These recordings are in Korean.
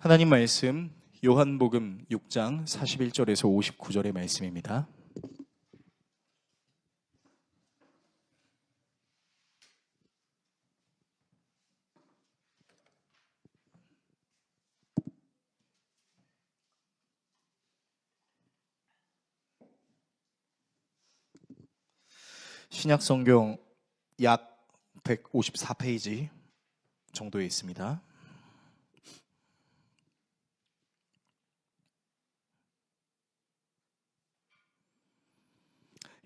하나님 말씀 요한복음 6장 41절에서 59절의 말씀입니다. 신약성경 약 154페이지 정도에 있습니다.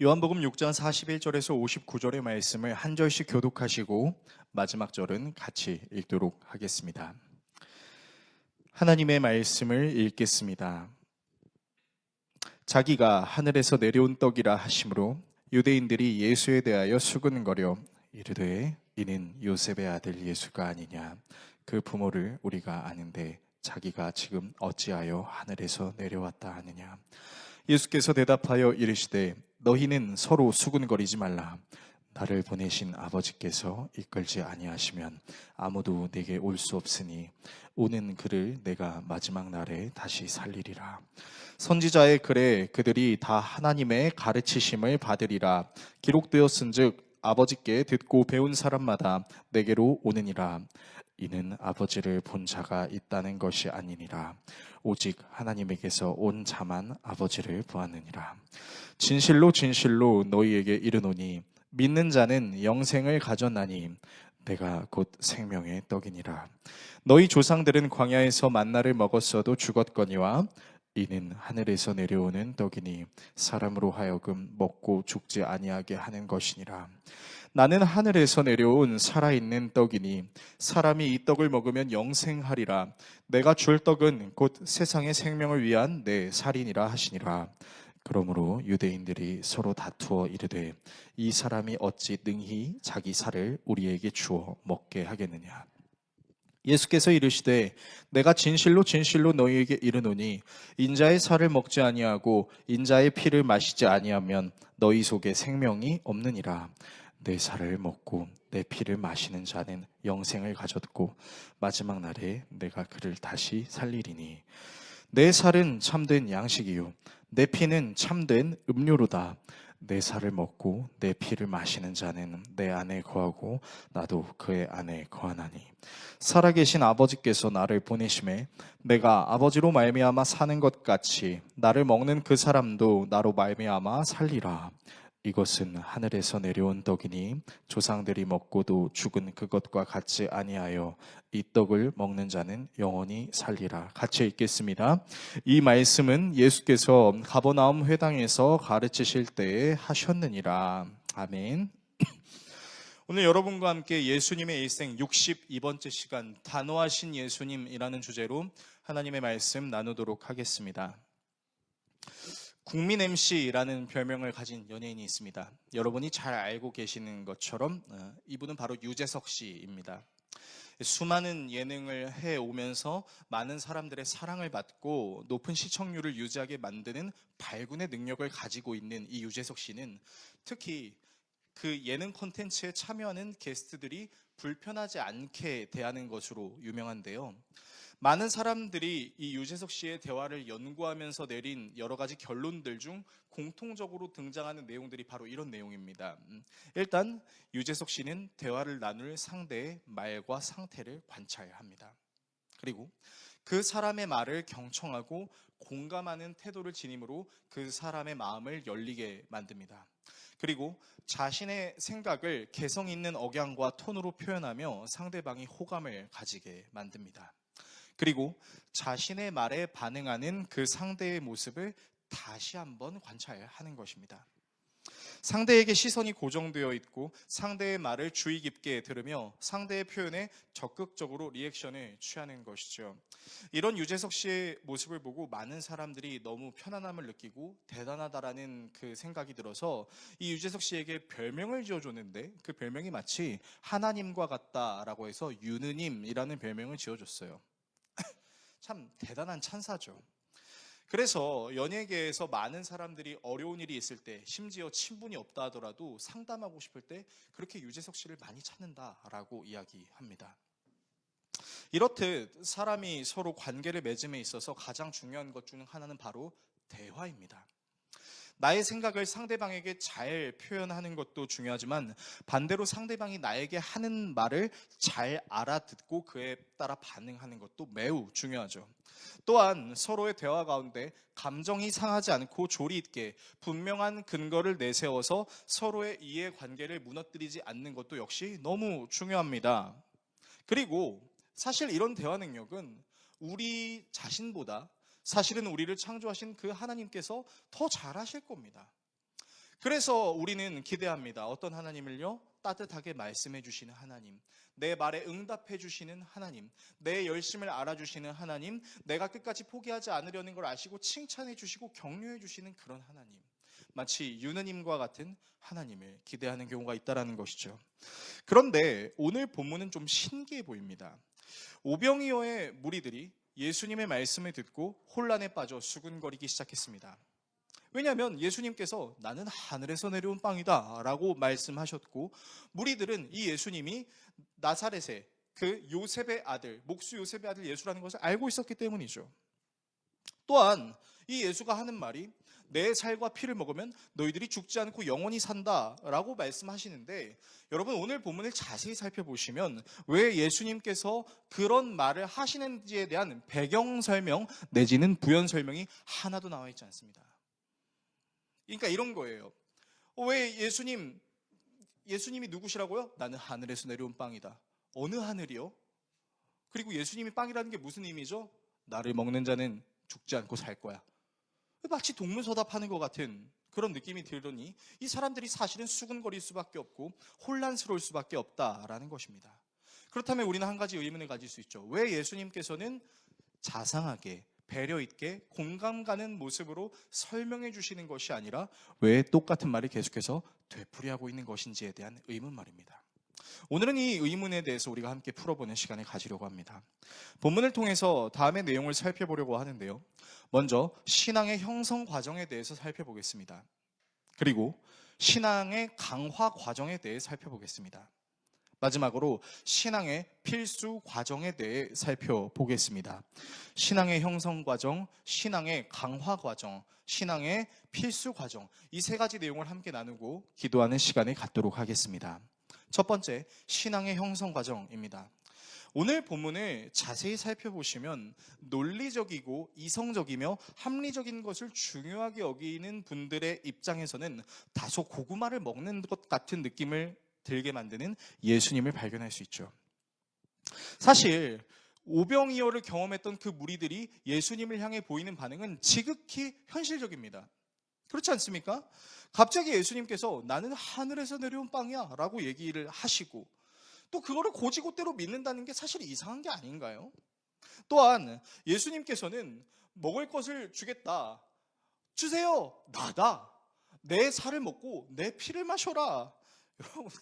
요한복음 6장 41절에서 59절의 말씀을 한 절씩 교독하시고 마지막 절은 같이 읽도록 하겠습니다. 하나님의 말씀을 읽겠습니다. 자기가 하늘에서 내려온 떡이라 하심으로 유대인들이 예수에 대하여 수군거려 이르되 이는 요셉의 아들 예수가 아니냐. 그 부모를 우리가 아는데 자기가 지금 어찌하여 하늘에서 내려왔다 하느냐. 예수께서 대답하여 이르시되 너희는 서로 수군거리지 말라. 나를 보내신 아버지께서 이끌지 아니하시면 아무도 내게 올 수 없으니 오는 그를 내가 마지막 날에 다시 살리리라. 선지자의 글에 그들이 다 하나님의 가르치심을 받으리라 기록되었은즉 아버지께 듣고 배운 사람마다 내게로 오느니라. 이는 아버지를 본 자가 있다는 것이 아니니라. 오직 하나님에게서 온 자만 아버지를 보았느니라. 진실로 진실로 너희에게 이르노니 믿는 자는 영생을 가졌나니 내가 곧 생명의 떡이니라. 너희 조상들은 광야에서 만나를 먹었어도 죽었거니와 이는 하늘에서 내려오는 떡이니 사람으로 하여금 먹고 죽지 아니하게 하는 것이니라. 나는 하늘에서 내려온 살아있는 떡이니 사람이 이 떡을 먹으면 영생하리라. 내가 줄 떡은 곧 세상의 생명을 위한 내 살이니라 하시니라. 그러므로 유대인들이 서로 다투어 이르되 이 사람이 어찌 능히 자기 살을 우리에게 주어 먹게 하겠느냐. 예수께서 이르시되 내가 진실로 진실로 너희에게 이르노니 인자의 살을 먹지 아니하고 인자의 피를 마시지 아니하면 너희 속에 생명이 없느니라. 내 살을 먹고 내 피를 마시는 자는 영생을 가졌고 마지막 날에 내가 그를 다시 살리리니 내 살은 참된 양식이요 내 피는 참된 음료로다. 내 살을 먹고 내 피를 마시는 자는 내 안에 거하고 나도 그의 안에 거하나니 살아계신 아버지께서 나를 보내심에 내가 아버지로 말미암아 사는 것 같이 나를 먹는 그 사람도 나로 말미암아 살리라. 이것은 하늘에서 내려온 떡이니 조상들이 먹고도 죽은 그것과 같지 아니하여 이 떡을 먹는 자는 영원히 살리라. 같이 읽겠습니다. 이 말씀은 예수께서 가버나움 회당에서 가르치실 때에 하셨느니라. 아멘. 오늘 여러분과 함께 예수님의 일생 62번째 시간 단호하신 예수님이라는 주제로 하나님의 말씀 나누도록 하겠습니다. 국민 MC라는 별명을 가진 연예인이 있습니다. 여러분이 잘 알고 계시는 것처럼 이분은 바로 유재석 씨입니다. 수많은 예능을 해오면서 많은 사람들의 사랑을 받고 높은 시청률을 유지하게 만드는 발군의 능력을 가지고 있는 이 유재석 씨는 특히 그 예능 콘텐츠에 참여하는 게스트들이 불편하지 않게 대하는 것으로 유명한데요. 많은 사람들이 이 유재석 씨의 대화를 연구하면서 내린 여러 가지 결론들 중 공통적으로 등장하는 내용들이 바로 이런 내용입니다. 일단 유재석 씨는 대화를 나눌 상대의 말과 상태를 관찰합니다. 그리고 그 사람의 말을 경청하고 공감하는 태도를 지님으로 그 사람의 마음을 열리게 만듭니다. 그리고 자신의 생각을 개성 있는 억양과 톤으로 표현하며 상대방이 호감을 가지게 만듭니다. 그리고 자신의 말에 반응하는 그 상대의 모습을 다시 한번 관찰하는 것입니다. 상대에게 시선이 고정되어 있고 상대의 말을 주의 깊게 들으며 상대의 표현에 적극적으로 리액션을 취하는 것이죠. 이런 유재석 씨의 모습을 보고 많은 사람들이 너무 편안함을 느끼고 대단하다라는 그 생각이 들어서 이 유재석 씨에게 별명을 지어줬는데 그 별명이 마치 하나님과 같다라고 해서 유느님이라는 별명을 지어줬어요. 참 대단한 찬사죠. 그래서 연예계에서 많은 사람들이 어려운 일이 있을 때, 심지어 친분이 없다 하더라도 상담하고 싶을 때 그렇게 유재석 씨를 많이 찾는다라고 이야기합니다. 이렇듯 사람이 서로 관계를 맺음에 있어서 가장 중요한 것 중 하나는 바로 대화입니다. 나의 생각을 상대방에게 잘 표현하는 것도 중요하지만 반대로 상대방이 나에게 하는 말을 잘 알아듣고 그에 따라 반응하는 것도 매우 중요하죠. 또한 서로의 대화 가운데 감정이 상하지 않고 조리 있게 분명한 근거를 내세워서 서로의 이해관계를 무너뜨리지 않는 것도 역시 너무 중요합니다. 그리고 사실 이런 대화 능력은 우리 자신보다 사실은 우리를 창조하신 그 하나님께서 더 잘하실 겁니다. 그래서 우리는 기대합니다. 어떤 하나님을요? 따뜻하게 말씀해 주시는 하나님, 내 말에 응답해 주시는 하나님, 내 열심을 알아주시는 하나님, 내가 끝까지 포기하지 않으려는 걸 아시고 칭찬해 주시고 격려해 주시는 그런 하나님, 마치 유느님과 같은 하나님을 기대하는 경우가 있다는 것이죠. 그런데 오늘 본문은 좀 신기해 보입니다. 오병이어의 무리들이 예수님의 말씀을 듣고 혼란에 빠져 수군거리기 시작했습니다. 왜냐하면 예수님께서 나는 하늘에서 내려온 빵이다 라고 말씀하셨고, 무리들은 이 예수님이 나사렛의 그 요셉의 아들, 목수 요셉의 아들 예수라는 것을 알고 있었기 때문이죠. 또한 이 예수가 하는 말이 내 살과 피를 먹으면 너희들이 죽지 않고 영원히 산다 라고 말씀하시는데, 여러분 오늘 본문을 자세히 살펴보시면 왜 예수님께서 그런 말을 하시는지에 대한 배경 설명 내지는 부연 설명이 하나도 나와 있지 않습니다. 그러니까 이런 거예요. 왜 예수님이 누구시라고요? 나는 하늘에서 내려온 빵이다. 어느 하늘이요? 그리고 예수님이 빵이라는 게 무슨 의미죠? 나를 먹는 자는 죽지 않고 살 거야. 마치 동문서답하는 것 같은 그런 느낌이 들더니 이 사람들이 사실은 수군거릴 수밖에 없고 혼란스러울 수밖에 없다라는 것입니다. 그렇다면 우리는 한 가지 의문을 가질 수 있죠. 왜 예수님께서는 자상하게 배려 있게 공감 가는 모습으로 설명해 주시는 것이 아니라 왜 똑같은 말을 계속해서 되풀이하고 있는 것인지에 대한 의문 말입니다. 오늘은 이 의문에 대해서 우리가 함께 풀어보는 시간을 가지려고 합니다. 본문을 통해서 다음의 내용을 살펴보려고 하는데요. 먼저 신앙의 형성 과정에 대해서 살펴보겠습니다. 그리고 신앙의 강화 과정에 대해 살펴보겠습니다. 마지막으로 신앙의 필수 과정에 대해 살펴보겠습니다. 신앙의 형성 과정, 신앙의 강화 과정, 신앙의 필수 과정, 이 세 가지 내용을 함께 나누고 기도하는 시간을 갖도록 하겠습니다. 첫 번째, 신앙의 형성 과정입니다. 오늘 본문을 자세히 살펴보시면 논리적이고 이성적이며 합리적인 것을 중요하게 여기는 분들의 입장에서는 다소 고구마를 먹는 것 같은 느낌을 들게 만드는 예수님을 발견할 수 있죠. 사실 오병이어를 경험했던 그 무리들이 예수님을 향해 보이는 반응은 지극히 현실적입니다. 그렇지 않습니까? 갑자기 예수님께서 나는 하늘에서 내려온 빵이야 라고 얘기를 하시고, 또 그거를 고지고대로 믿는다는 게 사실 이상한 게 아닌가요? 또한 예수님께서는 먹을 것을 주겠다, 주세요, 나다, 내 살을 먹고 내 피를 마셔라. 여러분,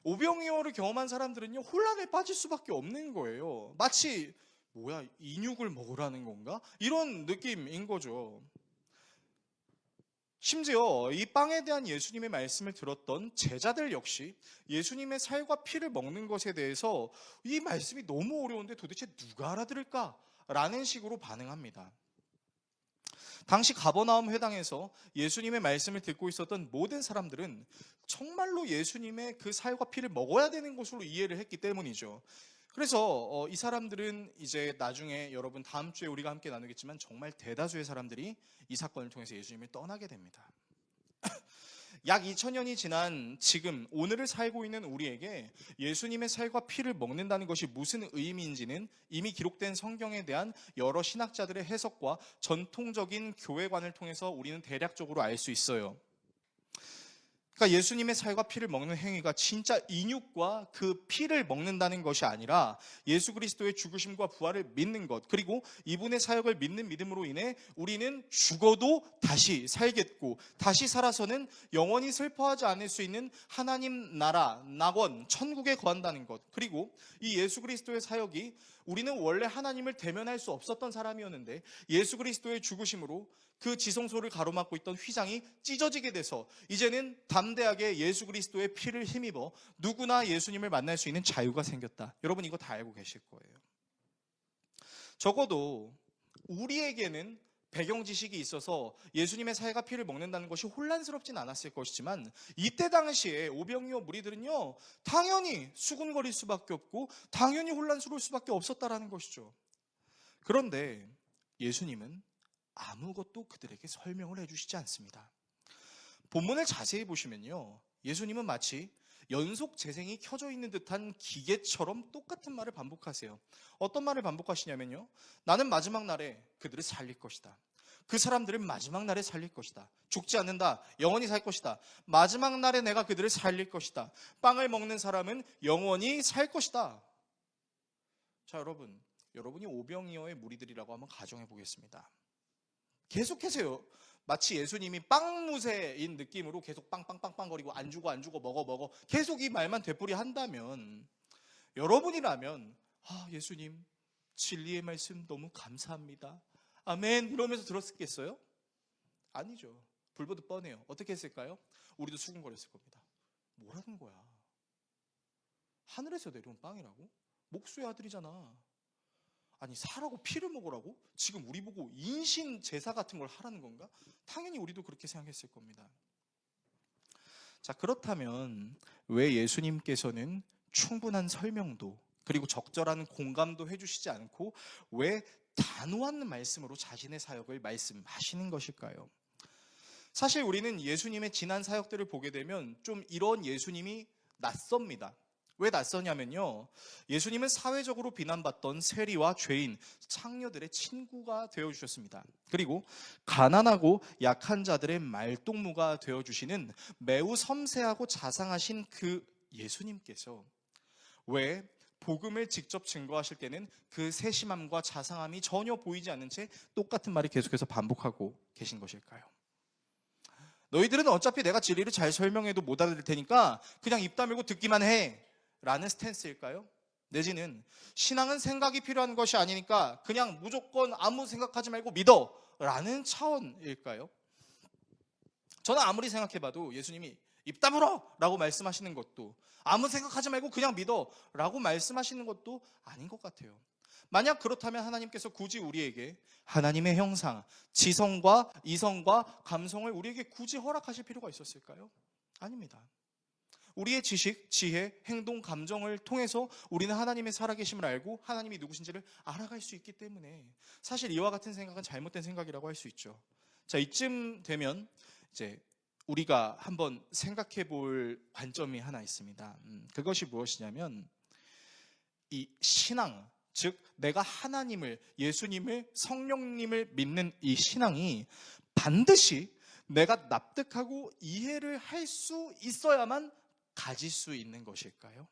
오병이어를 경험한 사람들은요 혼란에 빠질 수밖에 없는 거예요. 마치 뭐야, 인육을 먹으라는 건가? 이런 느낌인 거죠. 심지어 이 빵에 대한 예수님의 말씀을 들었던 제자들 역시 예수님의 살과 피를 먹는 것에 대해서 이 말씀이 너무 어려운데 도대체 누가 알아들을까? 라는 식으로 반응합니다. 당시 가버나움 회당에서 예수님의 말씀을 듣고 있었던 모든 사람들은 정말로 예수님의 그 살과 피를 먹어야 되는 것으로 이해를 했기 때문이죠. 그래서 이 사람들은 이제 나중에 여러분 다음 주에 우리가 함께 나누겠지만 정말 대다수의 사람들이 이 사건을 통해서 예수님을 떠나게 됩니다. 약 2000년이 지난 지금 오늘을 살고 있는 우리에게 예수님의 살과 피를 먹는다는 것이 무슨 의미인지는 이미 기록된 성경에 대한 여러 신학자들의 해석과 전통적인 교회관을 통해서 우리는 대략적으로 알 수 있어요. 그러니까 예수님의 살과 피를 먹는 행위가 진짜 인육과 그 피를 먹는다는 것이 아니라 예수 그리스도의 죽으심과 부활을 믿는 것, 그리고 이분의 사역을 믿는 믿음으로 인해 우리는 죽어도 다시 살겠고 다시 살아서는 영원히 슬퍼하지 않을 수 있는 하나님 나라, 낙원, 천국에 거한다는 것, 그리고 이 예수 그리스도의 사역이 우리는 원래 하나님을 대면할 수 없었던 사람이었는데 예수 그리스도의 죽으심으로 그 지성소를 가로막고 있던 휘장이 찢어지게 돼서 이제는 담대하게 예수 그리스도의 피를 힘입어 누구나 예수님을 만날 수 있는 자유가 생겼다. 여러분 이거 다 알고 계실 거예요. 적어도 우리에게는 배경 지식이 있어서 예수님의 살과 피를 먹는다는 것이 혼란스럽진 않았을 것이지만, 이때 당시에 오병이어 무리들은요, 당연히 수군거릴 수밖에 없고 당연히 혼란스러울 수밖에 없었다라는 것이죠. 그런데 예수님은 아무것도 그들에게 설명을 해주시지 않습니다. 본문을 자세히 보시면요, 예수님은 마치 연속 재생이 켜져 있는 듯한 기계처럼 똑같은 말을 반복하세요. 어떤 말을 반복하시냐면요, 나는 마지막 날에 그들을 살릴 것이다. 그 사람들은 마지막 날에 살릴 것이다. 죽지 않는다. 영원히 살 것이다. 마지막 날에 내가 그들을 살릴 것이다. 빵을 먹는 사람은 영원히 살 것이다. 자, 여러분이 오병이어의 무리들이라고 한번 가정해 보겠습니다. 계속해서요, 마치 예수님이 빵무새인 느낌으로 계속 빵빵빵빵 거리고 안 주고 먹어 계속 이 말만 되풀이 한다면, 여러분이라면 예수님 진리의 말씀 너무 감사합니다, 아멘 이러면서 들었겠어요? 아니죠. 불보듯 뻔해요. 어떻게 했을까요? 우리도 수군거렸을 겁니다. 뭐라는 거야? 하늘에서 내려온 빵이라고? 목수의 아들이잖아. 아니, 살하고 피를 먹으라고? 지금 우리 보고 인신 제사 같은 걸 하라는 건가? 당연히 우리도 그렇게 생각했을 겁니다. 자, 그렇다면 왜 예수님께서는 충분한 설명도 그리고 적절한 공감도 해주시지 않고 왜 단호한 말씀으로 자신의 사역을 말씀하시는 것일까요? 사실 우리는 예수님의 지난 사역들을 보게 되면 좀 이런 예수님이 낯섭니다. 왜 낯서냐면요, 예수님은 사회적으로 비난받던 세리와 죄인, 창녀들의 친구가 되어주셨습니다. 그리고 가난하고 약한 자들의 말동무가 되어주시는 매우 섬세하고 자상하신 그 예수님께서 왜 복음을 직접 증거하실 때는 그 세심함과 자상함이 전혀 보이지 않는 채 똑같은 말을 계속해서 반복하고 계신 것일까요? 너희들은 어차피 내가 진리를 잘 설명해도 못 알아들 테니까 그냥 입 다물고 듣기만 해 라는 스탠스일까요? 내지는 신앙은 생각이 필요한 것이 아니니까 그냥 무조건 아무 생각하지 말고 믿어 라는 차원일까요? 저는 아무리 생각해봐도 예수님이 입 다물어 라고 말씀하시는 것도, 아무 생각하지 말고 그냥 믿어 라고 말씀하시는 것도 아닌 것 같아요. 만약 그렇다면 하나님께서 굳이 우리에게 하나님의 형상, 지성과 이성과 감성을 우리에게 굳이 허락하실 필요가 있었을까요? 아닙니다. 우리의 지식, 지혜, 행동, 감정을 통해서 우리는 하나님의 살아계심을 알고 하나님이 누구신지를 알아갈 수 있기 때문에 사실 이와 같은 생각은 잘못된 생각이라고 할 수 있죠. 자, 이쯤 되면 이제 우리가 한번 생각해 볼 관점이 하나 있습니다. 그것이 무엇이냐면, 이 신앙, 즉 내가 하나님을, 예수님을, 성령님을 믿는 이 신앙이 반드시 내가 납득하고 이해를 할 수 있어야만 가질 수 있는 것일까요?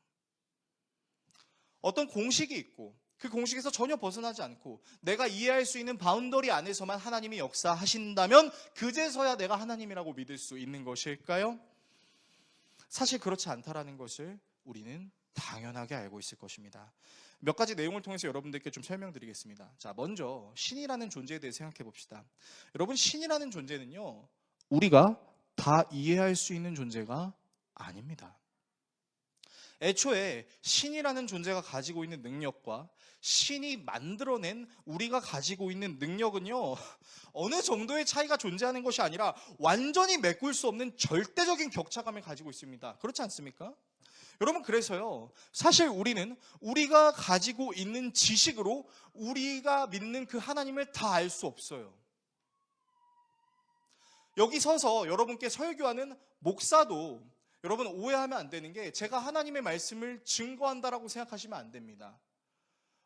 어떤 공식이 있고 그 공식에서 전혀 벗어나지 않고 내가 이해할 수 있는 바운더리 안에서만 하나님이 역사하신다면 그제서야 내가 하나님이라고 믿을 수 있는 것일까요? 사실 그렇지 않다라는 것을 우리는 당연하게 알고 있을 것입니다. 몇 가지 내용을 통해서 여러분들께 좀 설명드리겠습니다. 자, 먼저 신이라는 존재에 대해 생각해 봅시다. 여러분, 신이라는 존재는요, 우리가 다 이해할 수 있는 존재가 아닙니다. 애초에 신이라는 존재가 가지고 있는 능력과 신이 만들어낸 우리가 가지고 있는 능력은요, 어느 정도의 차이가 존재하는 것이 아니라 완전히 메꿀 수 없는 절대적인 격차감을 가지고 있습니다. 그렇지 않습니까? 여러분, 그래서요, 사실 우리는 우리가 가지고 있는 지식으로 우리가 믿는 그 하나님을 다 알 수 없어요. 여기 서서 여러분께 설교하는 목사도 여러분 오해하면 안 되는 게, 제가 하나님의 말씀을 증거한다라고 생각하시면 안 됩니다.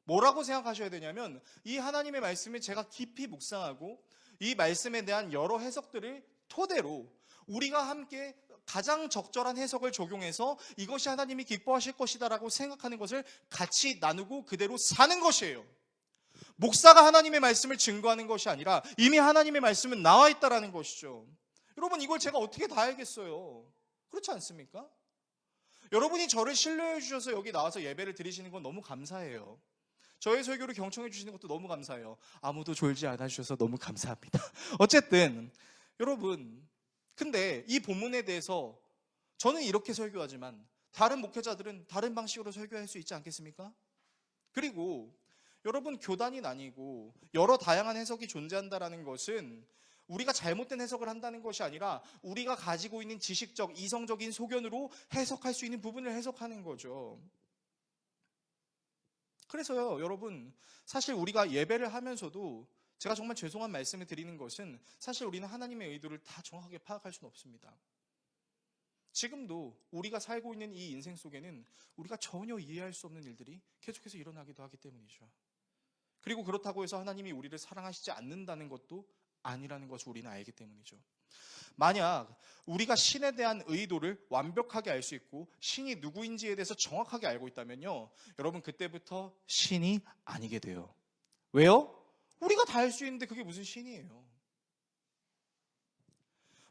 뭐라고 생각하셔야 되냐면, 이 하나님의 말씀을 제가 깊이 묵상하고 이 말씀에 대한 여러 해석들을 토대로 우리가 함께 가장 적절한 해석을 적용해서 이것이 하나님이 기뻐하실 것이다라고 생각하는 것을 같이 나누고 그대로 사는 것이에요. 목사가 하나님의 말씀을 증거하는 것이 아니라 이미 하나님의 말씀은 나와 있다라는 것이죠. 여러분, 이걸 제가 어떻게 다 알겠어요? 그렇지 않습니까? 여러분이 저를 신뢰해 주셔서 여기 나와서 예배를 드리시는 건 너무 감사해요. 저의 설교를 경청해 주시는 것도 너무 감사해요. 아무도 졸지 않아 주셔서 너무 감사합니다. 어쨌든 여러분, 근데 이 본문에 대해서 저는 이렇게 설교하지만 다른 목회자들은 다른 방식으로 설교할 수 있지 않겠습니까? 그리고 여러분, 교단이 나뉘고 여러 다양한 해석이 존재한다라는 것은 우리가 잘못된 해석을 한다는 것이 아니라 우리가 가지고 있는 지식적, 이성적인 소견으로 해석할 수 있는 부분을 해석하는 거죠. 그래서요, 여러분, 사실 우리가 예배를 하면서도 제가 정말 죄송한 말씀을 드리는 것은 사실 우리는 하나님의 의도를 다 정확하게 파악할 수는 없습니다. 지금도 우리가 살고 있는 이 인생 속에는 우리가 전혀 이해할 수 없는 일들이 계속해서 일어나기도 하기 때문이죠. 그리고 그렇다고 해서 하나님이 우리를 사랑하시지 않는다는 것도 아니라는 것을 우리는 알기 때문이죠. 만약 우리가 신에 대한 의도를 완벽하게 알 수 있고 신이 누구인지에 대해서 정확하게 알고 있다면요, 여러분, 그때부터 신이 아니게 돼요. 왜요? 우리가 다 알 수 있는데 그게 무슨 신이에요?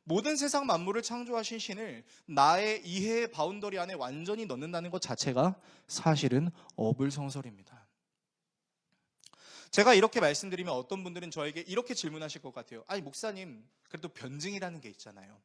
모든 세상 만물을 창조하신 신을 나의 이해의 바운더리 안에 완전히 넣는다는 것 자체가 사실은 어불성설입니다. 제가 이렇게 말씀드리면 어떤 분들은 저에게 이렇게 질문하실 것 같아요. 아니, 목사님, 그래도 변증이라는 게 있잖아요.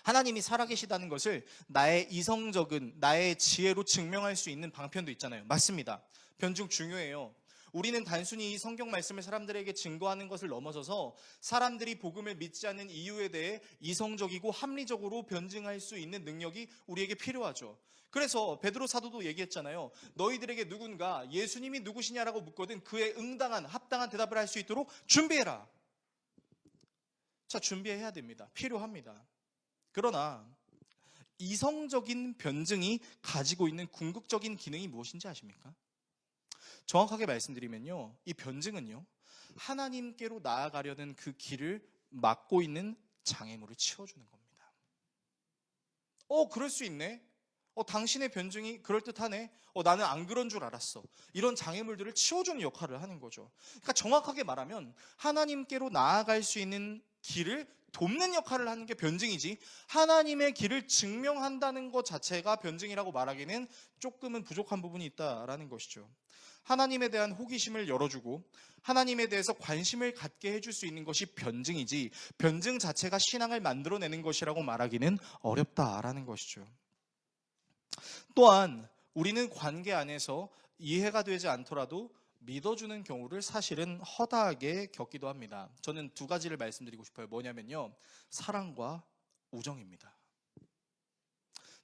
하나님이 살아계시다는 것을 나의 이성적인, 나의 지혜로 증명할 수 있는 방편도 있잖아요. 맞습니다. 변증 중요해요. 우리는 단순히 이 성경 말씀을 사람들에게 증거하는 것을 넘어서서 사람들이 복음을 믿지 않는 이유에 대해 이성적이고 합리적으로 변증할 수 있는 능력이 우리에게 필요하죠. 그래서 베드로 사도도 얘기했잖아요. 너희들에게 누군가 예수님이 누구시냐라고 묻거든 그에 응당한 합당한 대답을 할 수 있도록 준비해라. 자, 준비해야 됩니다. 필요합니다. 그러나 이성적인 변증이 가지고 있는 궁극적인 기능이 무엇인지 아십니까? 정확하게 말씀드리면요, 이 변증은요, 하나님께로 나아가려는 그 길을 막고 있는 장애물을 치워주는 겁니다. 그럴 수 있네. 당신의 변증이 그럴듯하네. 나는 안 그런 줄 알았어. 이런 장애물들을 치워주는 역할을 하는 거죠. 그러니까 정확하게 말하면 하나님께로 나아갈 수 있는 길을 돕는 역할을 하는 게 변증이지, 하나님의 길을 증명한다는 것 자체가 변증이라고 말하기는 조금은 부족한 부분이 있다라는 것이죠. 하나님에 대한 호기심을 열어주고 하나님에 대해서 관심을 갖게 해줄 수 있는 것이 변증이지, 변증 자체가 신앙을 만들어내는 것이라고 말하기는 어렵다라는 것이죠. 또한 우리는 관계 안에서 이해가 되지 않더라도 믿어주는 경우를 사실은 허다하게 겪기도 합니다. 저는 두 가지를 말씀드리고 싶어요. 뭐냐면요, 사랑과 우정입니다.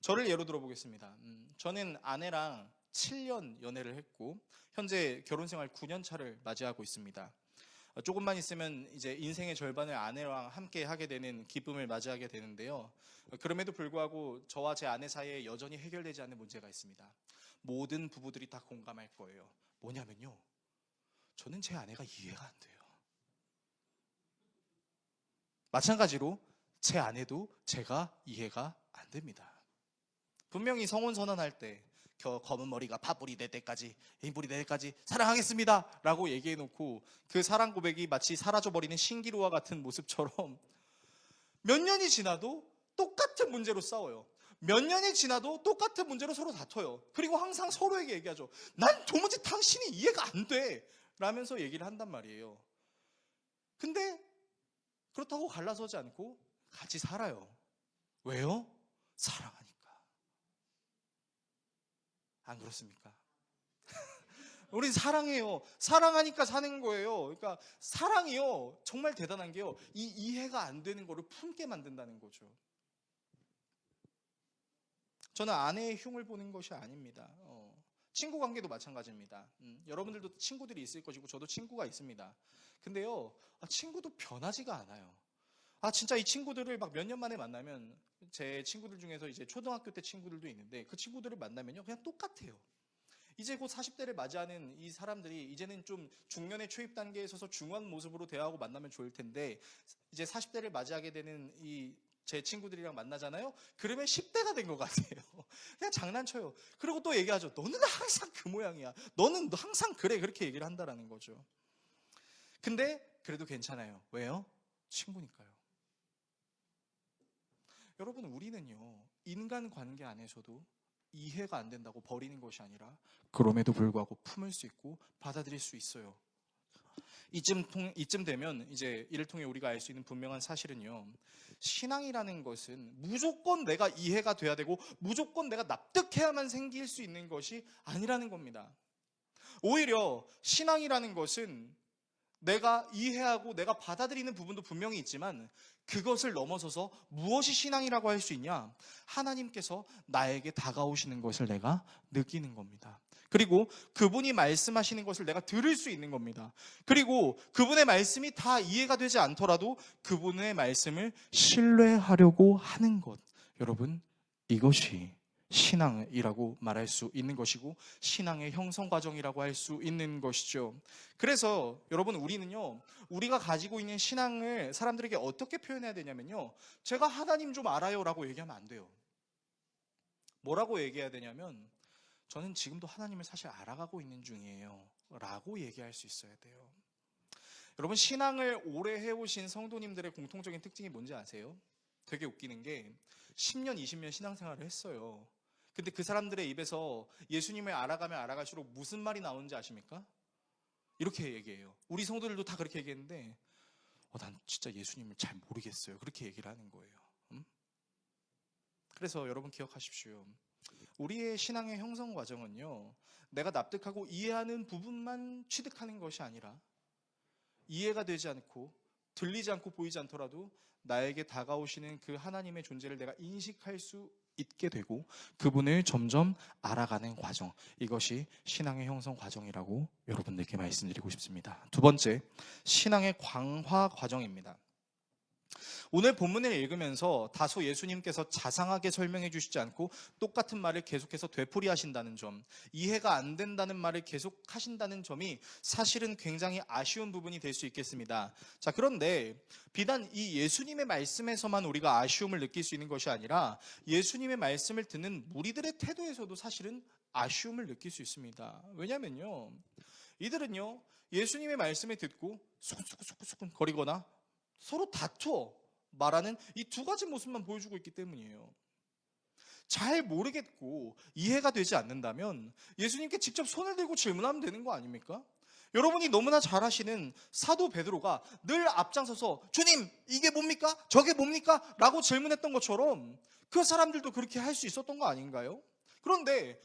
저를 예로 들어보겠습니다. 저는 아내랑 7년 연애를 했고 현재 결혼생활 9년 차를 맞이하고 있습니다. 조금만 있으면 이제 인생의 절반을 아내랑 함께 하게 되는 기쁨을 맞이하게 되는데요. 그럼에도 불구하고 저와 제 아내 사이에 여전히 해결되지 않는 문제가 있습니다. 모든 부부들이 다 공감할 거예요. 뭐냐면요, 저는 제 아내가 이해가 안 돼요. 마찬가지로 제 아내도 제가 이해가 안 됩니다. 분명히 성혼 선언할 때 검은 머리가 파뿌리 될 때까지, 흰뿌리 될 때까지 사랑하겠습니다 라고 얘기해놓고 그 사랑 고백이 마치 사라져버리는 신기루와 같은 모습처럼 몇 년이 지나도 똑같은 문제로 싸워요. 몇 년이 지나도 똑같은 문제로 서로 다퉈요. 그리고 항상 서로에게 얘기하죠. 난 도무지 당신이 이해가 안 돼 라면서 얘기를 한단 말이에요. 근데 그렇다고 갈라서지 않고 같이 살아요. 왜요? 사랑하니까. 안 그렇습니까? 우린 사랑해요. 사랑하니까 사는 거예요. 그러니까 사랑이요, 정말 대단한 게요, 이 이해가 안 되는 거를 품게 만든다는 거죠. 저는 아내의 흉을 보는 것이 아닙니다. 친구 관계도 마찬가지입니다. 여러분들도 친구들이 있을 것이고 저도 친구가 있습니다. 근데요, 친구도 변하지가 않아요. 진짜 이 친구들을 막 몇 년 만에 만나면, 제 친구들 중에서 이제 초등학교 때 친구들도 있는데 그 친구들을 만나면요, 그냥 똑같아요. 이제 곧 40대를 맞이하는 이 사람들이 이제는 좀 중년의 초입 단계에 서서 중후한 모습으로 대화하고 만나면 좋을 텐데, 이제 40대를 맞이하게 되는 이 제 친구들이랑 만나잖아요. 그러면 10대가 된 것 같아요. 그냥 장난쳐요. 그리고 또 얘기하죠. 너는 항상 그 모양이야. 너는 항상 그래. 그렇게 얘기를 한다라는 거죠. 근데 그래도 괜찮아요. 왜요? 친구니까요. 여러분, 우리는요, 인간관계 안에서도 이해가 안 된다고 버리는 것이 아니라 그럼에도 불구하고 품을 수 있고 받아들일 수 있어요. 이쯤 되면 이제 이를 통해 우리가 알 수 있는 분명한 사실은요, 신앙이라는 것은 무조건 내가 이해가 돼야 되고 무조건 내가 납득해야만 생길 수 있는 것이 아니라는 겁니다. 오히려 신앙이라는 것은 내가 이해하고 내가 받아들이는 부분도 분명히 있지만 그것을 넘어서서 무엇이 신앙이라고 할 수 있냐? 하나님께서 나에게 다가오시는 것을 내가 느끼는 겁니다. 그리고 그분이 말씀하시는 것을 내가 들을 수 있는 겁니다. 그리고 그분의 말씀이 다 이해가 되지 않더라도 그분의 말씀을 신뢰하려고 하는 것. 여러분, 이것이 신앙이라고 말할 수 있는 것이고 신앙의 형성 과정이라고 할 수 있는 것이죠. 그래서 여러분, 우리가 가지고 있는 신앙을 사람들에게 어떻게 표현해야 되냐면요, 제가 하나님 좀 알아요 라고 얘기하면 안 돼요. 뭐라고 얘기해야 되냐면, 저는 지금도 하나님을 사실 알아가고 있는 중이에요 라고 얘기할 수 있어야 돼요. 여러분, 신앙을 오래 해오신 성도님들의 공통적인 특징이 뭔지 아세요? 되게 웃기는 게 10년, 20년 신앙생활을 했어요. 근데 그 사람들의 입에서 예수님을 알아가면 알아갈수록 무슨 말이 나오는지 아십니까? 이렇게 얘기해요. 우리 성도들도 다 그렇게 얘기했는데 난 진짜 예수님을 잘 모르겠어요. 그렇게 얘기를 하는 거예요. 그래서 여러분 기억하십시오. 우리의 신앙의 형성 과정은요, 내가 납득하고 이해하는 부분만 취득하는 것이 아니라 이해가 되지 않고 들리지 않고 보이지 않더라도 나에게 다가오시는 그 하나님의 존재를 내가 인식할 수 있게 되고 그분을 점점 알아가는 과정, 이것이 신앙의 형성 과정이라고 여러분들께 말씀드리고 싶습니다. 두 번째, 신앙의 광화 과정입니다. 오늘 본문을 읽으면서 다소 예수님께서 자상하게 설명해 주시지 않고 똑같은 말을 계속해서 되풀이하신다는 점, 이해가 안 된다는 말을 계속 하신다는 점이 사실은 굉장히 아쉬운 부분이 될 수 있겠습니다. 자, 그런데 비단 이 예수님의 말씀에서만 우리가 아쉬움을 느낄 수 있는 것이 아니라 예수님의 말씀을 듣는 무리들의 태도에서도 사실은 아쉬움을 느낄 수 있습니다. 왜냐면요, 이들은요, 예수님의 말씀을 듣고 수근수근 거리거나 서로 다투어 말하는 이 두 가지 모습만 보여주고 있기 때문이에요. 잘 모르겠고 이해가 되지 않는다면 예수님께 직접 손을 들고 질문하면 되는 거 아닙니까? 여러분이 너무나 잘 아시는 사도 베드로가 늘 앞장서서 주님, 이게 뭡니까? 저게 뭡니까? 라고 질문했던 것처럼 그 사람들도 그렇게 할 수 있었던 거 아닌가요? 그런데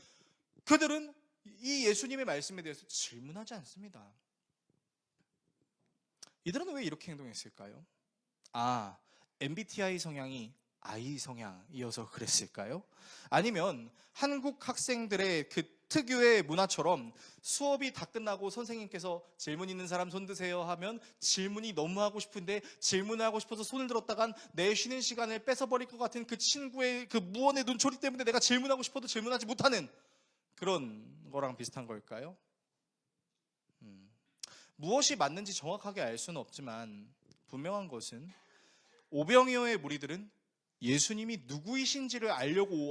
그들은 이 예수님의 말씀에 대해서 질문하지 않습니다. 이들은 왜 이렇게 행동했을까요? MBTI 성향이 I 성향이어서 그랬을까요? 아니면 한국 학생들의 그 특유의 문화처럼 수업이 다 끝나고 선생님께서 질문 있는 사람 손 드세요 하면 질문이 너무 하고 싶은데 질문하고 싶어서 손을 들었다간 내 쉬는 시간을 뺏어버릴 것 같은 그 친구의 그 무언의 눈초리 때문에 내가 질문하고 싶어도 질문하지 못하는 그런 거랑 비슷한 걸까요? 무엇이 맞는지 정확하게 알 수는 없지만 분명한 것은 오병이어의 무리들은 예수님이 누구이신지를 알려고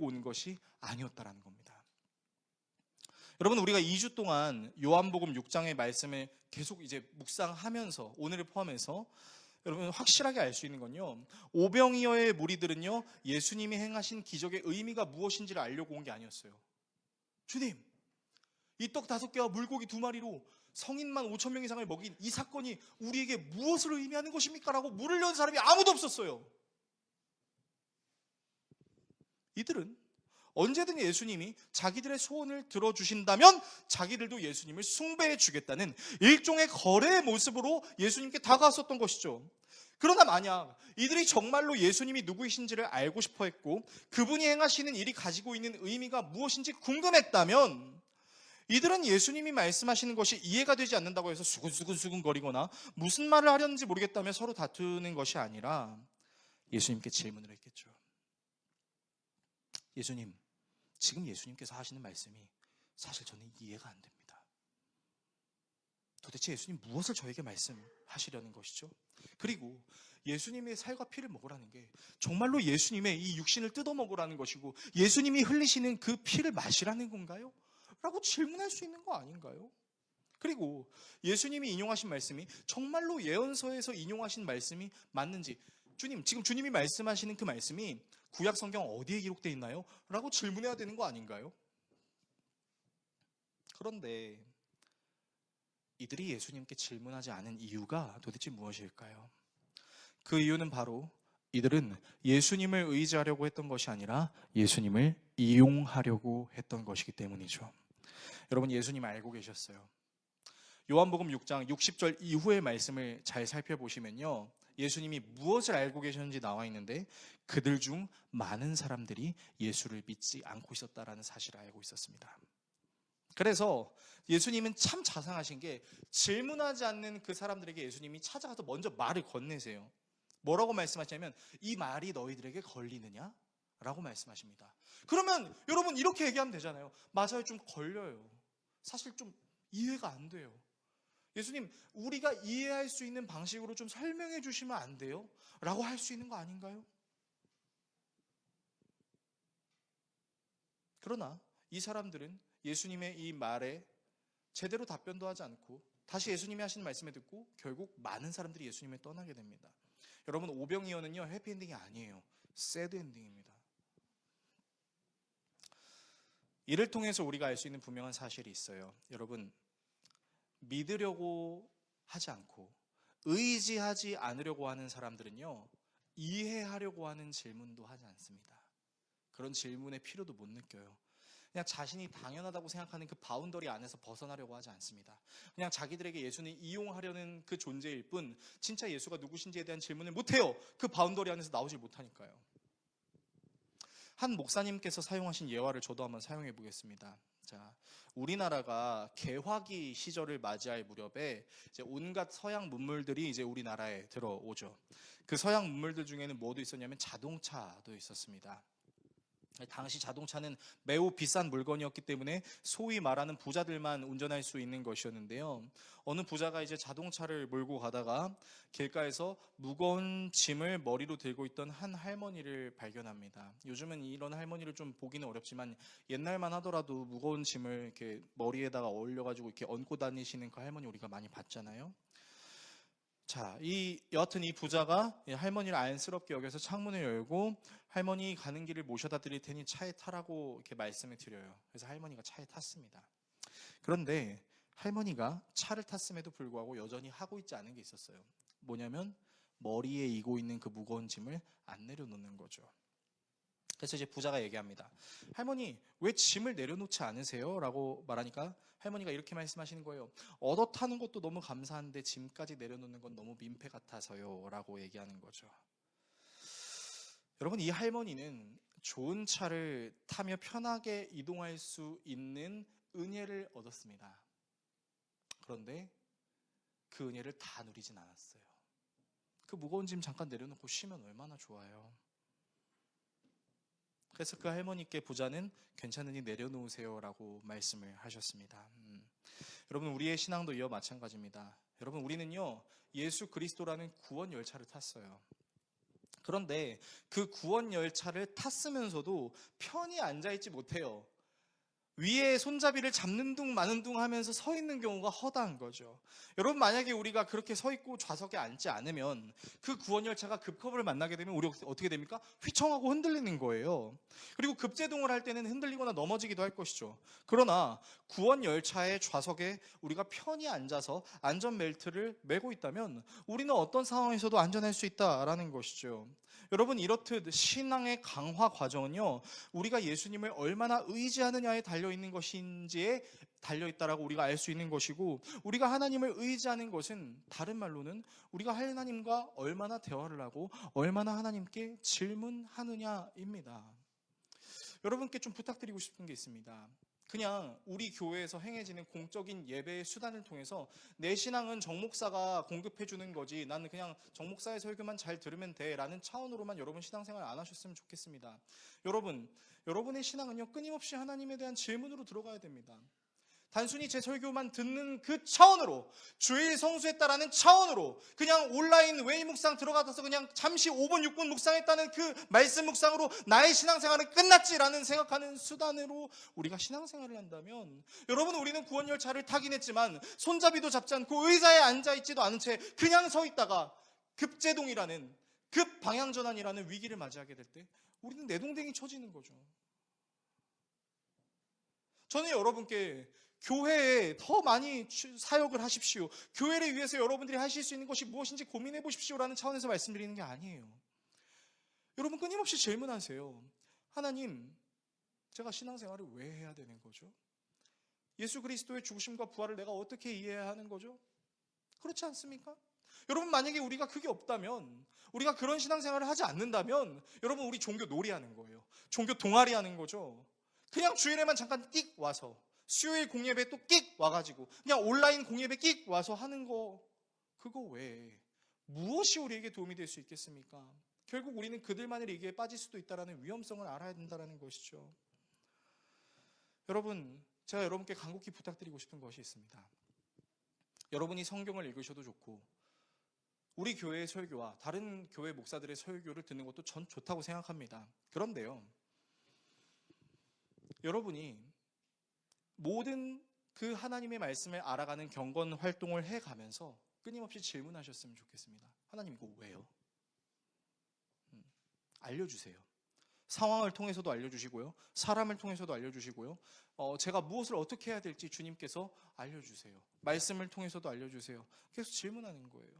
온 것이 아니었다라는 겁니다. 여러분, 우리가 2주 동안 요한복음 6장의 말씀을 계속 이제 묵상하면서 오늘을 포함해서 여러분 확실하게 알 수 있는 건요, 오병이어의 무리들은요, 예수님이 행하신 기적의 의미가 무엇인지를 알려고 온 게 아니었어요. 주님, 이 떡 5개와 물고기 2마리로 성인만 5,000명 이상을 먹인 이 사건이 우리에게 무엇을 의미하는 것입니까? 라고 물으려는 사람이 아무도 없었어요. 이들은 언제든 예수님이 자기들의 소원을 들어주신다면 자기들도 예수님을 숭배해 주겠다는 일종의 거래의 모습으로 예수님께 다가왔었던 것이죠. 그러나 만약 이들이 정말로 예수님이 누구이신지를 알고 싶어 했고 그분이 행하시는 일이 가지고 있는 의미가 무엇인지 궁금했다면 이들은 예수님이 말씀하시는 것이 이해가 되지 않는다고 해서 수근수근 거리거나 무슨 말을 하려는지 모르겠다며 서로 다투는 것이 아니라 예수님께 질문을 했겠죠. 예수님, 지금 예수님께서 하시는 말씀이 사실 저는 이해가 안 됩니다. 도대체 예수님 무엇을 저에게 말씀하시려는 것이죠? 그리고 예수님의 살과 피를 먹으라는 게 정말로 예수님의 이 육신을 뜯어 먹으라는 것이고 예수님이 흘리시는 그 피를 마시라는 건가요? 라고 질문할 수 있는 거 아닌가요? 그리고 예수님이 인용하신 말씀이 정말로 예언서에서 인용하신 말씀이 맞는지, 주님, 지금 주님이 말씀하시는 그 말씀이 구약 성경 어디에 기록되어 있나요? 라고 질문해야 되는 거 아닌가요? 그런데 이들이 예수님께 질문하지 않은 이유가 도대체 무엇일까요? 그 이유는 바로 이들은 예수님을 의지하려고 했던 것이 아니라 예수님을 이용하려고 했던 것이기 때문이죠. 여러분, 예수님 알고 계셨어요. 요한복음 6장 60절 이후의 말씀을 잘 살펴보시면요, 예수님이 무엇을 알고 계셨는지 나와 있는데, 그들 중 많은 사람들이 예수를 믿지 않고 있었다라는 사실을 알고 있었습니다. 그래서 예수님은 참 자상하신 게, 질문하지 않는 그 사람들에게 예수님이 찾아가서 먼저 말을 건네세요. 뭐라고 말씀하시냐면, 이 말이 너희들에게 걸리느냐? 라고 말씀하십니다. 그러면 여러분, 이렇게 얘기하면 되잖아요. 맞아요, 좀 걸려요. 사실 좀 이해가 안 돼요. 예수님, 우리가 이해할 수 있는 방식으로 좀 설명해 주시면 안 돼요? 라고 할 수 있는 거 아닌가요? 그러나 이 사람들은 예수님의 이 말에 제대로 답변도 하지 않고 다시 예수님이 하시는 말씀을 듣고 결국 많은 사람들이 예수님을 떠나게 됩니다. 여러분, 오병이어는요, 해피엔딩이 아니에요. 새드엔딩입니다. 이를 통해서 우리가 알 수 있는 분명한 사실이 있어요. 여러분, 믿으려고 하지 않고 의지하지 않으려고 하는 사람들은요, 이해하려고 하는 질문도 하지 않습니다. 그런 질문의 필요도 못 느껴요. 그냥 자신이 당연하다고 생각하는 그 바운더리 안에서 벗어나려고 하지 않습니다. 그냥 자기들에게 예수님 이용하려는 그 존재일 뿐, 진짜 예수가 누구신지에 대한 질문을 못해요. 그 바운더리 안에서 나오질 못하니까요. 한 목사님께서 사용하신 예화를 저도 한번 사용해 보겠습니다. 자, 우리나라가 개화기 시절을 맞이할 무렵에 이제 온갖 서양 문물들이 이제 우리나라에 들어오죠. 그 서양 문물들 중에는 뭐도 있었냐면 자동차도 있었습니다. 당시 자동차는 매우 비싼 물건이었기 때문에 소위 말하는 부자들만 운전할 수 있는 것이었는데요. 어느 부자가 이제 자동차를 몰고 가다가 길가에서 무거운 짐을 머리로 들고 있던 한 할머니를 발견합니다. 요즘은 이런 할머니를 좀 보기는 어렵지만 옛날만 하더라도 무거운 짐을 이렇게 머리에다가 올려가지고 이렇게 얹고 다니시는 그 할머니 우리가 많이 봤잖아요. 자, 여하튼 이 부자가 할머니를 안쓰럽게 여겨서 창문을 열고, 할머니 가는 길을 모셔다 드릴 테니 차에 타라고 이렇게 말씀을 드려요. 그래서 할머니가 차에 탔습니다. 그런데 할머니가 차를 탔음에도 불구하고 여전히 하고 있지 않은 게 있었어요. 뭐냐면 머리에 이고 있는 그 무거운 짐을 안 내려놓는 거죠. 그래서 이제 부자가 얘기합니다. 할머니, 왜 짐을 내려놓지 않으세요? 라고 말하니까 할머니가 이렇게 말씀하시는 거예요. 얻어 타는 것도 너무 감사한데 짐까지 내려놓는 건 너무 민폐 같아서요. 라고 얘기하는 거죠. 여러분, 이 할머니는 좋은 차를 타며 편하게 이동할 수 있는 은혜를 얻었습니다. 그런데 그 은혜를 다 누리진 않았어요. 그 무거운 짐 잠깐 내려놓고 쉬면 얼마나 좋아요. 그래서 그 할머니께 부자는 괜찮으니 내려놓으세요 라고 말씀을 하셨습니다. 여러분, 우리의 신앙도 이와 마찬가지입니다. 여러분, 우리는요, 예수 그리스도라는 구원 열차를 탔어요. 그런데 그 구원 열차를 탔으면서도 편히 앉아있지 못해요. 위에 손잡이를 잡는 둥 마는 둥 하면서 서 있는 경우가 허다한 거죠. 여러분, 만약에 우리가 그렇게 서 있고 좌석에 앉지 않으면 그 구원열차가 급컵을 만나게 되면 우리 어떻게 됩니까? 휘청하고 흔들리는 거예요. 그리고 급제동을 할 때는 흔들리거나 넘어지기도 할 것이죠. 그러나 구원열차의 좌석에 우리가 편히 앉아서 안전벨트를 매고 있다면 우리는 어떤 상황에서도 안전할 수 있다라는 것이죠. 여러분, 이렇듯 신앙의 강화 과정은요, 우리가 예수님을 얼마나 의지하느냐에 달려있는 것인지에 달려있다라고 우리가 알 수 있는 것이고, 우리가 하나님을 의지하는 것은 다른 말로는 우리가 하나님과 얼마나 대화를 하고 얼마나 하나님께 질문하느냐입니다. 여러분께 좀 부탁드리고 싶은 게 있습니다. 그냥 우리 교회에서 행해지는 공적인 예배의 수단을 통해서 내 신앙은 정 목사가 공급해주는 거지, 나는 그냥 정 목사의 설교만 잘 들으면 돼 라는 차원으로만 여러분 신앙생활 안 하셨으면 좋겠습니다. 여러분의 신앙은요, 끊임없이 하나님에 대한 질문으로 들어가야 됩니다. 단순히 제 설교만 듣는 그 차원으로, 주일 성수했다라는 차원으로, 그냥 온라인 웨이 묵상 들어가서 그냥 잠시 5분 6분 묵상했다는 그 말씀 묵상으로 나의 신앙생활은 끝났지라는 생각하는 수단으로 우리가 신앙생활을 한다면, 여러분, 우리는 구원열차를 타긴 했지만 손잡이도 잡지 않고 의자에 앉아있지도 않은 채 그냥 서 있다가 급제동이라는, 급방향전환이라는 위기를 맞이하게 될 때 우리는 내동댕이 쳐지는 거죠. 저는 여러분께 교회에 더 많이 사역을 하십시오, 교회를 위해서 여러분들이 하실 수 있는 것이 무엇인지 고민해 보십시오라는 차원에서 말씀드리는 게 아니에요. 여러분 끊임없이 질문하세요. 하나님, 제가 신앙생활을 왜 해야 되는 거죠? 예수 그리스도의 죽으심과 부활을 내가 어떻게 이해해야 하는 거죠? 그렇지 않습니까? 여러분, 만약에 우리가 그게 없다면, 우리가 그런 신앙생활을 하지 않는다면, 여러분, 우리 종교 놀이하는 거예요. 종교 동아리 하는 거죠. 그냥 주일에만 잠깐 끽 와서, 수요일 공예배 또 끽 와가지고, 그냥 온라인 공예배 끽 와서 하는 거, 그거 외에 무엇이 우리에게 도움이 될 수 있겠습니까? 결국 우리는 그들만의 리기에 빠질 수도 있다는 위험성을 알아야 된다는 것이죠. 여러분, 제가 여러분께 간곡히 부탁드리고 싶은 것이 있습니다. 여러분이 성경을 읽으셔도 좋고, 우리 교회의 설교와 다른 교회 목사들의 설교를 듣는 것도 전 좋다고 생각합니다. 그런데요, 여러분이 모든 그 하나님의 말씀을 알아가는 경건 활동을 해가면서 끊임없이 질문하셨으면 좋겠습니다. 하나님, 이거 왜요? 알려주세요. 상황을 통해서도 알려주시고요, 사람을 통해서도 알려주시고요, 제가 무엇을 어떻게 해야 될지 주님께서 알려주세요. 말씀을 통해서도 알려주세요. 계속 질문하는 거예요.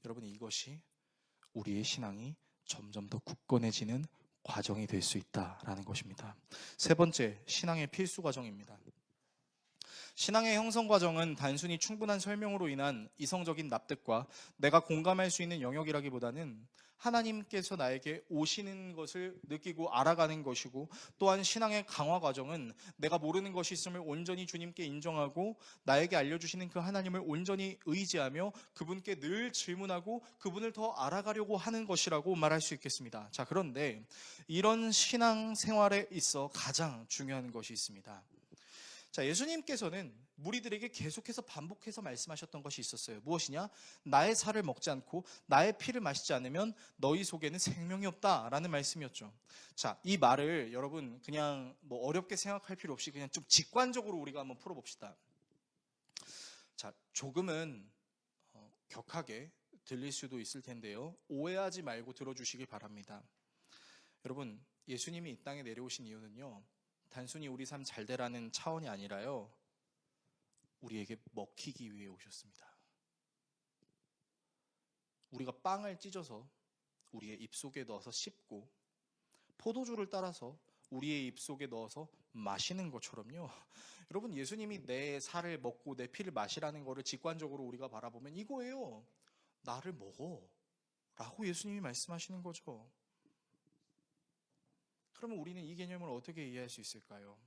여러분, 이것이 우리의 신앙이 점점 더 굳건해지는 과정이 될 수 있다라는 것입니다. 세 번째, 신앙의 필수 과정입니다. 신앙의 형성 과정은 단순히 충분한 설명으로 인한 이성적인 납득과 내가 공감할 수 있는 영역이라기보다는 하나님께서 나에게 오시는 것을 느끼고 알아가는 것이고, 또한 신앙의 강화 과정은 내가 모르는 것이 있음을 온전히 주님께 인정하고 나에게 알려주시는 그 하나님을 온전히 의지하며 그분께 늘 질문하고 그분을 더 알아가려고 하는 것이라고 말할 수 있겠습니다. 자, 그런데 이런 신앙 생활에 있어 가장 중요한 것이 있습니다. 자, 예수님께서는 무리들에게 계속해서 반복해서 말씀하셨던 것이 있었어요. 무엇이냐? 나의 살을 먹지 않고 나의 피를 마시지 않으면 너희 속에는 생명이 없다라는 말씀이었죠. 자, 이 말을 여러분 그냥 뭐 어렵게 생각할 필요 없이 그냥 좀 직관적으로 우리가 한번 풀어봅시다. 자, 조금은 격하게 들릴 수도 있을 텐데요, 오해하지 말고 들어주시길 바랍니다. 여러분, 예수님이 이 땅에 내려오신 이유는요, 단순히 우리 삶 잘 되라는 차원이 아니라요, 우리에게 먹히기 위해 오셨습니다. 우리가 빵을 찢어서 우리의 입속에 넣어서 씹고 포도주를 따라서 우리의 입속에 넣어서 마시는 것처럼요, 여러분, 예수님이 내 살을 먹고 내 피를 마시라는 것을 직관적으로 우리가 바라보면 이거예요. 나를 먹어 라고 예수님이 말씀하시는 거죠. 그러면 우리는 이 개념을 어떻게 이해할 수 있을까요?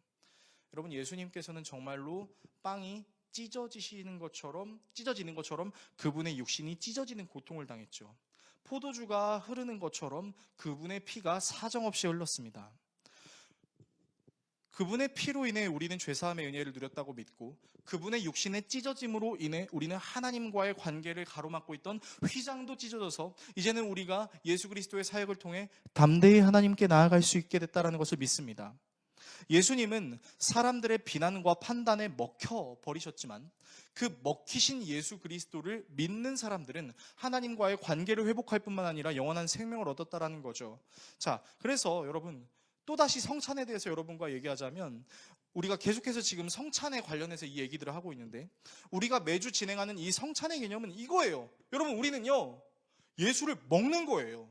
여러분, 예수님께서는 정말로 빵이 찢어지는 것처럼 그분의 육신이 찢어지는 고통을 당했죠. 포도주가 흐르는 것처럼 그분의 피가 사정없이 흘렀습니다. 그분의 피로 인해 우리는 죄사함의 은혜를 누렸다고 믿고, 그분의 육신의 찢어짐으로 인해 우리는 하나님과의 관계를 가로막고 있던 휘장도 찢어져서 이제는 우리가 예수 그리스도의 사역을 통해 담대히 하나님께 나아갈 수 있게 됐다는 것을 믿습니다. 예수님은 사람들의 비난과 판단에 먹혀 버리셨지만 그 먹히신 예수 그리스도를 믿는 사람들은 하나님과의 관계를 회복할 뿐만 아니라 영원한 생명을 얻었다라는 거죠. 자, 그래서 여러분, 또다시 성찬에 대해서 여러분과 얘기하자면, 우리가 계속해서 지금 성찬에 관련해서 이 얘기들을 하고 있는데, 우리가 매주 진행하는 이 성찬의 개념은 이거예요. 여러분, 우리는요, 예수를 먹는 거예요.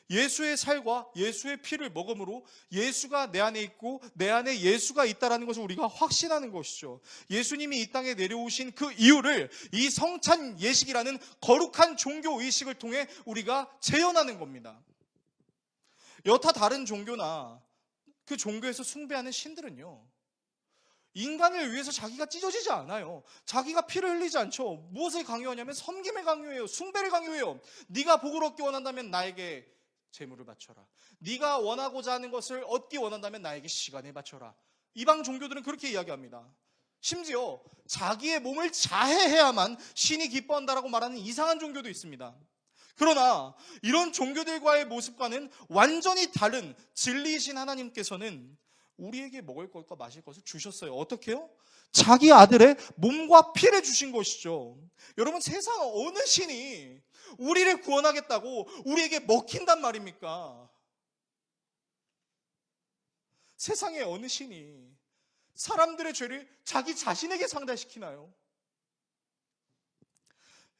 예수의 살과 예수의 피를 먹음으로 예수가 내 안에 있고 내 안에 예수가 있다는 것을 우리가 확신하는 것이죠. 예수님이 이 땅에 내려오신 그 이유를 이 성찬 예식이라는 거룩한 종교 의식을 통해 우리가 재현하는 겁니다. 여타 다른 종교나 그 종교에서 숭배하는 신들은요, 인간을 위해서 자기가 찢어지지 않아요. 자기가 피를 흘리지 않죠. 무엇을 강요하냐면 섬김을 강요해요. 숭배를 강요해요. 네가 복을 얻기 원한다면 나에게 재물을 바쳐라. 네가 원하고자 하는 것을 얻기 원한다면 나에게 시간을 바쳐라. 이방 종교들은 그렇게 이야기합니다. 심지어 자기의 몸을 자해해야만 신이 기뻐한다라고 말하는 이상한 종교도 있습니다. 그러나 이런 종교들과의 모습과는 완전히 다른 진리이신 하나님께서는 우리에게 먹을 것과 마실 것을 주셨어요. 어떻게요? 자기 아들의 몸과 피를 주신 것이죠. 여러분, 세상 어느 신이 우리를 구원하겠다고 우리에게 먹힌단 말입니까? 세상의 어느 신이 사람들의 죄를 자기 자신에게 상달시키나요?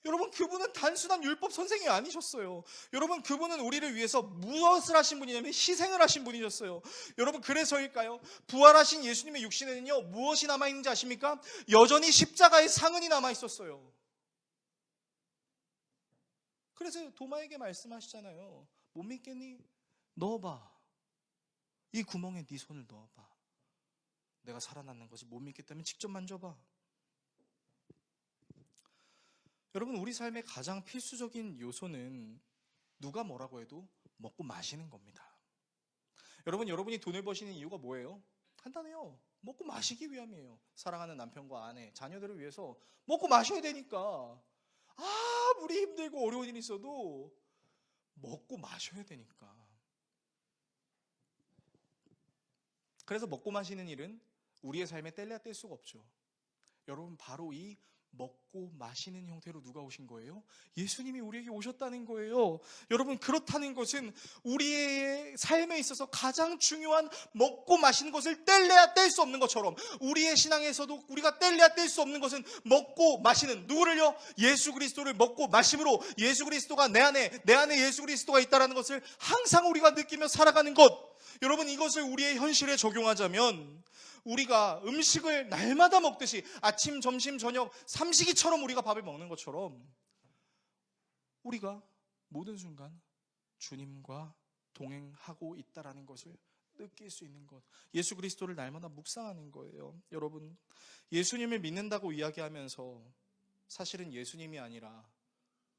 여러분, 그분은 단순한 율법 선생이 아니셨어요. 여러분, 그분은 우리를 위해서 무엇을 하신 분이냐면 희생을 하신 분이셨어요. 여러분, 그래서일까요? 부활하신 예수님의 육신에는요, 무엇이 남아있는지 아십니까? 여전히 십자가의 상흔이 남아있었어요. 그래서 도마에게 말씀하시잖아요. 못 믿겠니? 넣어봐. 이 구멍에 네 손을 넣어봐. 내가 살아남는 것이 못 믿겠다면 직접 만져봐. 여러분, 우리 삶의 가장 필수적인 요소는 누가 뭐라고 해도 먹고 마시는 겁니다. 여러분, 여러분이 돈을 버시는 이유가 뭐예요? 간단해요. 먹고 마시기 위함이에요. 사랑하는 남편과 아내, 자녀들을 위해서 먹고 마셔야 되니까. 아무리 힘들고 어려운 일이 있어도 먹고 마셔야 되니까. 그래서 먹고 마시는 일은 우리의 삶에 뗄래야 뗄 수가 없죠. 여러분, 바로 이 먹고 마시는 형태로 누가 오신 거예요? 예수님이 우리에게 오셨다는 거예요. 여러분, 그렇다는 것은 우리의 삶에 있어서 가장 중요한 먹고 마시는 것을 뗄래야 뗄 수 없는 것처럼, 우리의 신앙에서도 우리가 뗄래야 뗄 수 없는 것은 먹고 마시는, 누구를요? 예수 그리스도를 먹고 마심으로 예수 그리스도가 내 안에 예수 그리스도가 있다는 것을 항상 우리가 느끼며 살아가는 것. 여러분, 이것을 우리의 현실에 적용하자면 우리가 음식을 날마다 먹듯이 아침, 점심, 저녁 삼식이처럼 우리가 밥을 먹는 것처럼 우리가 모든 순간 주님과 동행하고 있다라는 것을 느낄 수 있는 것, 예수 그리스도를 날마다 묵상하는 거예요. 여러분, 예수님을 믿는다고 이야기하면서 사실은 예수님이 아니라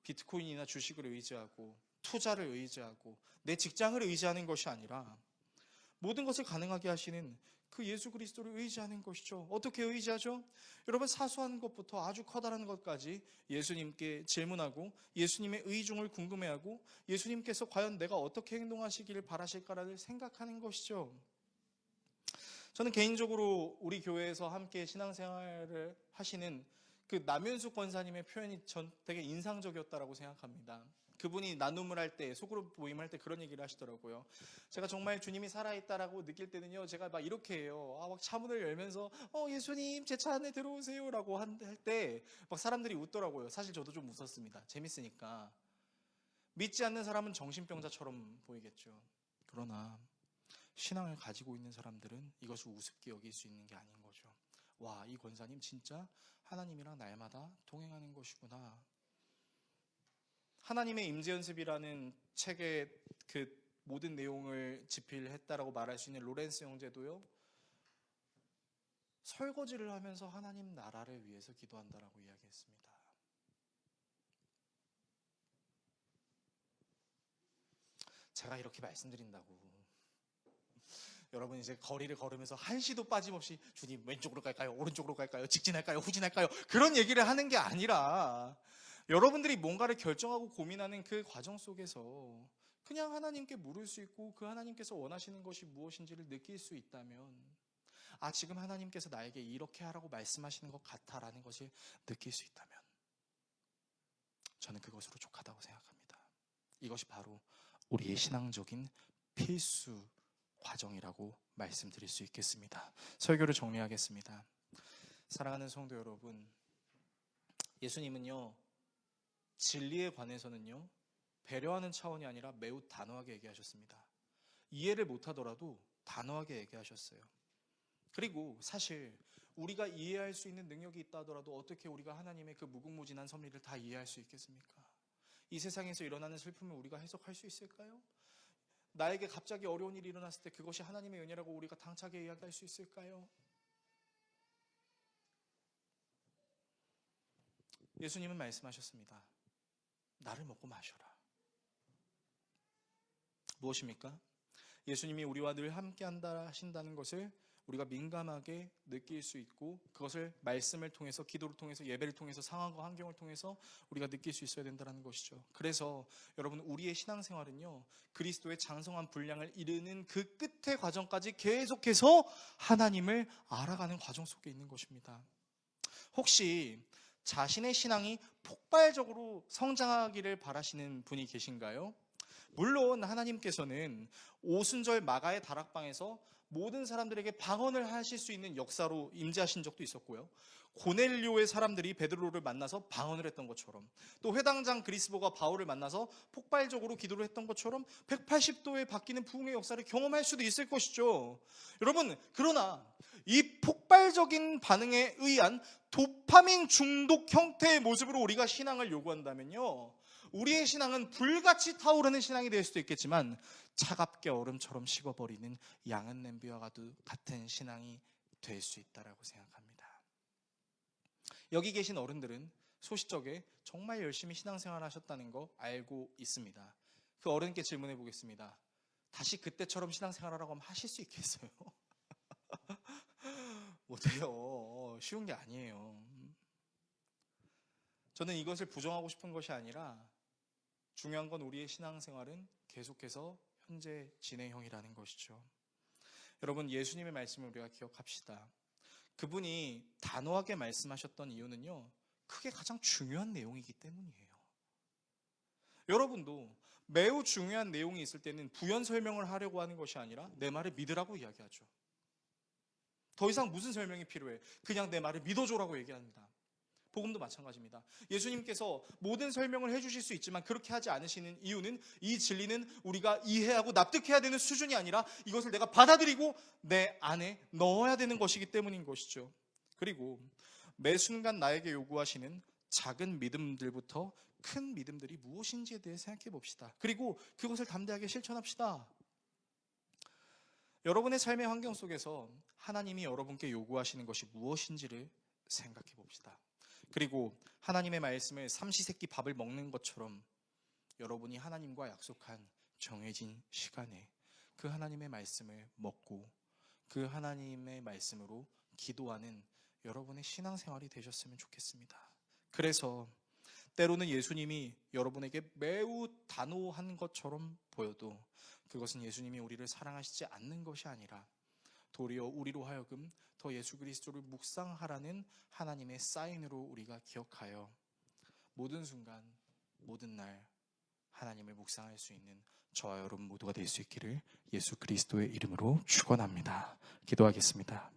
비트코인이나 주식을 의지하고 투자를 의지하고 내 직장을 의지하는 것이 아니라 모든 것을 가능하게 하시는 그 예수 그리스도를 의지하는 것이죠. 어떻게 의지하죠? 여러분, 사소한 것부터 아주 커다란 것까지 예수님께 질문하고 예수님의 의중을 궁금해하고 예수님께서 과연 내가 어떻게 행동하시기를 바라실까를 생각하는 것이죠. 저는 개인적으로 우리 교회에서 함께 신앙생활을 하시는 그 남윤숙 권사님의 표현이 전 되게 인상적이었다고 생각합니다. 그분이 나눔을 할 때, 소그룹 모임할 때 그런 얘기를 하시더라고요. 제가 정말 주님이 살아있다라고 느낄 때는요, 제가 막 이렇게 해요. 막 차문을 열면서 예수님 제 차 안에 들어오세요 라고 할 때 막 사람들이 웃더라고요. 사실 저도 좀 웃었습니다. 재밌으니까. 믿지 않는 사람은 정신병자처럼 보이겠죠. 그러나 신앙을 가지고 있는 사람들은 이것을 우습게 여길 수 있는 게 아닌 거죠. 와, 이 권사님 진짜 하나님이랑 날마다 동행하는 것이구나. 하나님의 임재연습이라는 책의 그 모든 내용을 집필했다라고 말할 수 있는 로렌스 형제도요, 설거지를 하면서 하나님 나라를 위해서 기도한다라고 이야기했습니다. 제가 이렇게 말씀드린다고 여러분 이제 거리를 걸으면서 한시도 빠짐없이 주님 왼쪽으로 갈까요? 오른쪽으로 갈까요? 직진할까요? 후진할까요? 그런 얘기를 하는 게 아니라 여러분들이 뭔가를 결정하고 고민하는 그 과정 속에서 그냥 하나님께 물을 수 있고 그 하나님께서 원하시는 것이 무엇인지를 느낄 수 있다면, 지금 하나님께서 나에게 이렇게 하라고 말씀하시는 것 같아라는 것을 느낄 수 있다면 저는 그것으로 족하다고 생각합니다. 이것이 바로 우리의 신앙적인 필수 과정이라고 말씀드릴 수 있겠습니다. 설교를 정리하겠습니다. 사랑하는 성도 여러분, 예수님은요, 진리에 관해서는요, 배려하는 차원이 아니라 매우 단호하게 얘기하셨습니다. 이해를 못하더라도 단호하게 얘기하셨어요. 그리고 사실 우리가 이해할 수 있는 능력이 있다 하더라도 어떻게 우리가 하나님의 그 무궁무진한 섭리를 다 이해할 수 있겠습니까? 이 세상에서 일어나는 슬픔을 우리가 해석할 수 있을까요? 나에게 갑자기 어려운 일이 일어났을 때 그것이 하나님의 은혜라고 우리가 당차게 이야기할 수 있을까요? 예수님은 말씀하셨습니다. 나를 먹고 마셔라. 무엇입니까? 예수님이 우리와 늘 함께 한다 하신다는 것을 우리가 민감하게 느낄 수 있고, 그것을 말씀을 통해서, 기도를 통해서, 예배를 통해서, 상황과 환경을 통해서 우리가 느낄 수 있어야 된다는 것이죠. 그래서 여러분, 우리의 신앙생활은요, 그리스도의 장성한 분량을 이루는 그 끝의 과정까지 계속해서 하나님을 알아가는 과정 속에 있는 것입니다. 혹시 자신의 신앙이 폭발적으로 성장하기를 바라시는 분이 계신가요? 물론 하나님께서는 오순절 마가의 다락방에서 모든 사람들에게 방언을 하실 수 있는 역사로 임재하신 적도 있었고요. 고넬료의 사람들이 베드로를 만나서 방언을 했던 것처럼, 또 회당장 그리스도가 바울을 만나서 폭발적으로 기도를 했던 것처럼 180도에 바뀌는 부흥의 역사를 경험할 수도 있을 것이죠. 여러분, 그러나 이 폭발적인 반응에 의한 도파민 중독 형태의 모습으로 우리가 신앙을 요구한다면요, 우리의 신앙은 불같이 타오르는 신앙이 될 수도 있겠지만 차갑게 얼음처럼 식어버리는 양은 냄비와 같은 신앙이 될 수 있다라고 생각합니다. 여기 계신 어른들은 소시적에 정말 열심히 신앙생활 하셨다는 거 알고 있습니다. 그 어른께 질문해 보겠습니다. 다시 그때처럼 신앙생활하라고 하면 하실 수 있겠어요? 못해요. 쉬운 게 아니에요. 저는 이것을 부정하고 싶은 것이 아니라 중요한 건 우리의 신앙생활은 계속해서 현재 진행형이라는 것이죠. 여러분, 예수님의 말씀을 우리가 기억합시다. 그분이 단호하게 말씀하셨던 이유는요, 크게 가장 중요한 내용이기 때문이에요. 여러분도 매우 중요한 내용이 있을 때는 부연 설명을 하려고 하는 것이 아니라 내 말을 믿으라고 이야기하죠. 더 이상 무슨 설명이 필요해? 그냥 내 말을 믿어줘라고 얘기합니다. 복음도 마찬가지입니다. 예수님께서 모든 설명을 해주실 수 있지만 그렇게 하지 않으시는 이유는, 이 진리는 우리가 이해하고 납득해야 되는 수준이 아니라 이것을 내가 받아들이고 내 안에 넣어야 되는 것이기 때문인 것이죠. 그리고 매 순간 나에게 요구하시는 작은 믿음들부터 큰 믿음들이 무엇인지에 대해 생각해 봅시다. 그리고 그것을 담대하게 실천합시다. 여러분의 삶의 환경 속에서 하나님이 여러분께 요구하시는 것이 무엇인지를 생각해 봅시다. 그리고 하나님의 말씀을 삼시세끼 밥을 먹는 것처럼 여러분이 하나님과 약속한 정해진 시간에 그 하나님의 말씀을 먹고 그 하나님의 말씀으로 기도하는 여러분의 신앙생활이 되셨으면 좋겠습니다. 그래서 때로는 예수님이 여러분에게 매우 단호한 것처럼 보여도 그것은 예수님이 우리를 사랑하시지 않는 것이 아니라 도리어 우리로 하여금 더 예수 그리스도를 묵상하라는 하나님의 사인으로 우리가 기억하여 모든 순간, 모든 날 하나님을 묵상할 수 있는 저와 여러분 모두가 될 수 있기를 예수 그리스도의 이름으로 축원합니다. 기도하겠습니다.